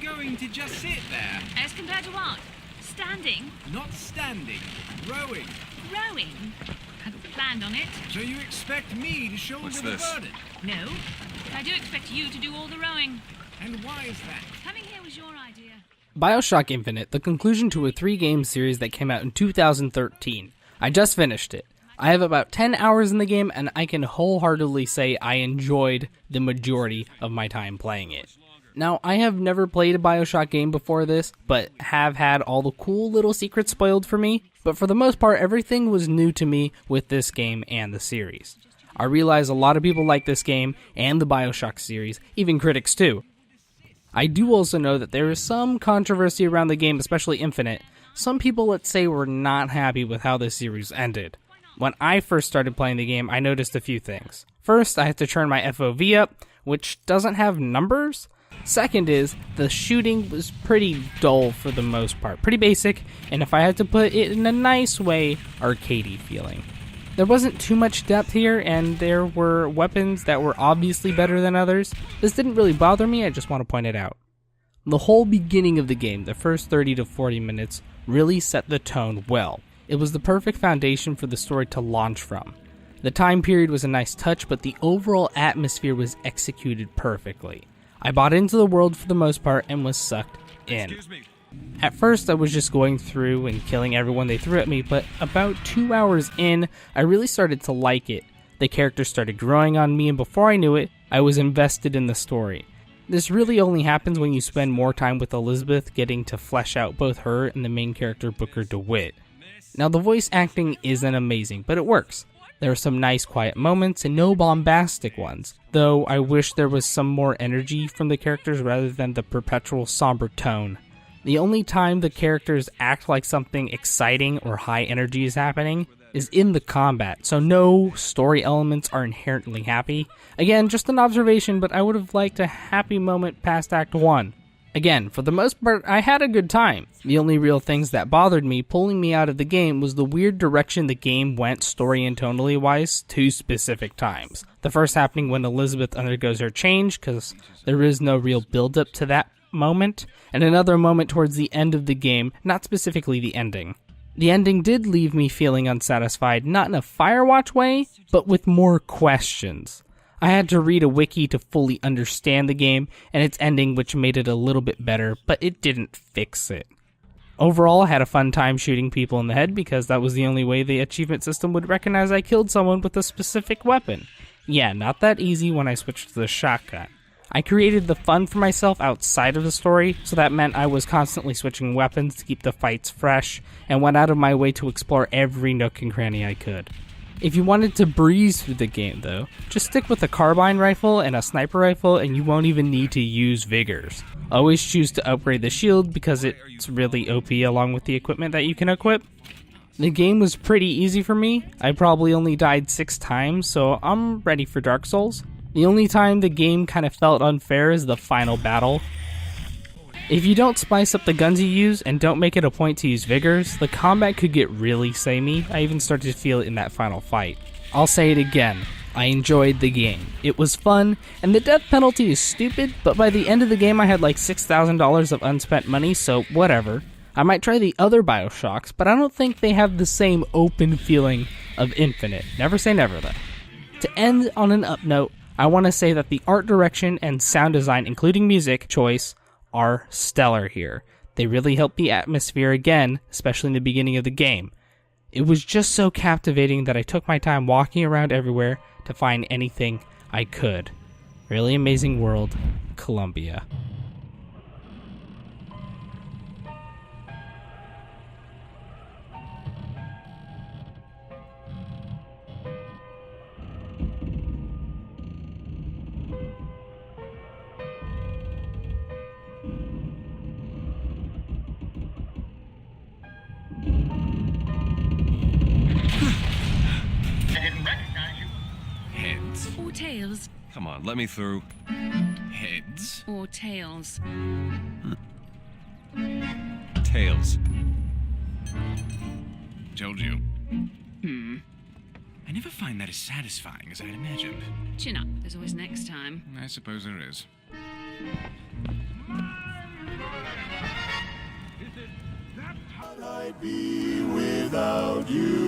going to just sit there? As compared to what? Standing? Not standing, rowing. Rowing? Hadn't planned on it. So you expect me to shoulder What's the this? burden? No. But I do expect you to do all the rowing. And why is that? Coming here was your idea. Bioshock Infinite, the conclusion to a 3-game series that came out in 2013. I just finished it. I have about 10 hours in the game, and I can wholeheartedly say I enjoyed the majority of my time playing it. Now, I have never played a Bioshock game before this, but have had all the cool little secrets spoiled for me. But for the most part, everything was new to me with this game and the series. I realize a lot of people like this game and the Bioshock series, even critics too. I do also know that there is some controversy around the game, especially Infinite. Some people, let's say, were not happy with how the series ended. When I first started playing the game, I noticed a few things. First, I had to turn my FOV up, which doesn't have numbers. Second is, the shooting was pretty dull for the most part, pretty basic, and if I had to put it in a nice way, arcadey feeling. There wasn't too much depth here, and there were weapons that were obviously better than others. This didn't really bother me, I just want to point it out. The whole beginning of the game, the first 30 to 40 minutes, really set the tone well. It was the perfect foundation for the story to launch from. The time period was a nice touch, but the overall atmosphere was executed perfectly. I bought into the world for the most part and was sucked in. At first, I was just going through and killing everyone they threw at me, but about 2 hours in, I really started to like it. The characters started growing on me, and before I knew it, I was invested in the story. This really only happens when you spend more time with Elizabeth, getting to flesh out both her and the main character Booker DeWitt. Now, the voice acting isn't amazing, but it works. There are some nice quiet moments and no bombastic ones, though I wish there was some more energy from the characters rather than the perpetual somber tone. The only time the characters act like something exciting or high energy is happening is in the combat, so no story elements are inherently happy. Again, just an observation, but I would have liked a happy moment past Act 1. Again, for the most part, I had a good time. The only real things that bothered me pulling me out of the game was the weird direction the game went story and tonally wise 2 specific times. The first happening when Elizabeth undergoes her change, because there is no real build up to that moment, and another moment towards the end of the game, not specifically the ending. The ending did leave me feeling unsatisfied, not in a Firewatch way, but with more questions. I had to read a wiki to fully understand the game and its ending, which made it a little bit better, but it didn't fix it. Overall, I had a fun time shooting people in the head because that was the only way the achievement system would recognize I killed someone with a specific weapon. Yeah, not that easy when I switched to the shotgun. I created the fun for myself outside of the story, so that meant I was constantly switching weapons to keep the fights fresh, and went out of my way to explore every nook and cranny I could. If you wanted to breeze through the game though, just stick with a carbine rifle and a sniper rifle and you won't even need to use vigors. Always choose to upgrade the shield because it's really OP along with the equipment that you can equip. The game was pretty easy for me. I probably only died 6 times, so I'm ready for Dark Souls. The only time the game kind of felt unfair is the final battle. If you don't spice up the guns you use and don't make it a point to use vigors, the combat could get really samey. I even started to feel it in that final fight. I'll say it again, I enjoyed the game. It was fun, and the death penalty is stupid, but by the end of the game I had like $6,000 of unspent money, so whatever. I might try the other Bioshocks, but I don't think they have the same open feeling of Infinite. Never say never though. To end on an up note, I want to say that the art direction and sound design, including music choice, are stellar here. They really help the atmosphere again, especially in the beginning of the game. It was just so captivating that I took my time walking around everywhere to find anything I could. Really amazing world, Columbia. Heads. Or tails. Come on, let me through. Heads. Or tails. Tails. Told you. I never find that as satisfying as I'd imagined. Chin up. There's always next time. I suppose there is. be without you?